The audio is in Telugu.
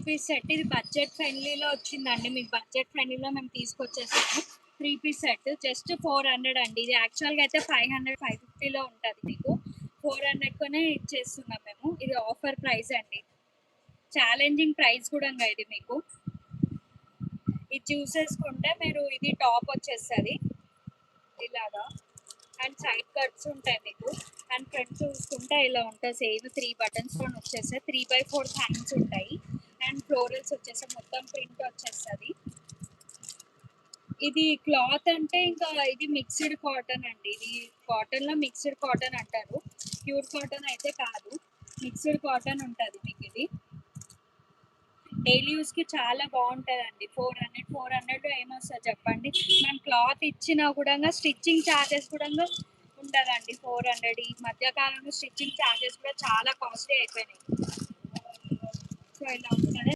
Piece set. ఇది బడ్జెట్ ఫ్రెండ్లీలో వచ్చిందండి. మీకు బడ్జెట్ ఫ్రెండ్లీలో మేము తీసుకొచ్చేసాము. 3 పీస్ సెట్ జస్ట్ 400 అండి. ఇది యాక్చువల్గా అయితే 500 550లో ఉంటుంది. మీకు 400కొనే ఇచ్చేస్తున్నాం మేము. ఇది ఆఫర్ ప్రైస్ అండి. ఛాలెంజింగ్ ప్రైస్ కూడా ఇది మీకు. ఇది చూసేసుకుంటే మీరు ఇది టాప్ వచ్చేస్తుంది ఇలాగా. అండ్ సైడ్ కట్స్ ఉంటాయి మీకు. అండ్ ఫ్రంట్ చూసుకుంటే ఇలా ఉంటుంది. సేమ్ 3 బటన్స్ తో వచ్చేస్తాయి. 3/4 హ్యాండ్స్ ఉంటాయి. అండ్ ఫ్లోరల్స్ వచ్చేసి మొత్తం ప్రింట్ వచ్చేస్తుంది. ఇది క్లాత్ అంటే ఇంకా ఇది మిక్స్డ్ కాటన్ అండి. ఇది కాటన్ లో మిక్స్డ్ కాటన్ అంటారు. ప్యూర్ కాటన్ అయితే కాదు, మిక్స్డ్ కాటన్ ఉంటుంది మీకు. ఇది డైలీ యూస్ కి చాలా బాగుంటుందండి. 400లో ఏమొస్తుంది చెప్పండి. మనం క్లాత్ ఇచ్చినా కూడా స్టిచ్చింగ్ ఛార్జెస్ కూడా ఉంటుందండి 400. ఈ మధ్యకాలంలో స్టిచ్చింగ్ ఛార్జెస్ కూడా చాలా కాస్ట్లీ అయిపోయినాయి. సో ఇలా ఉంటుంది.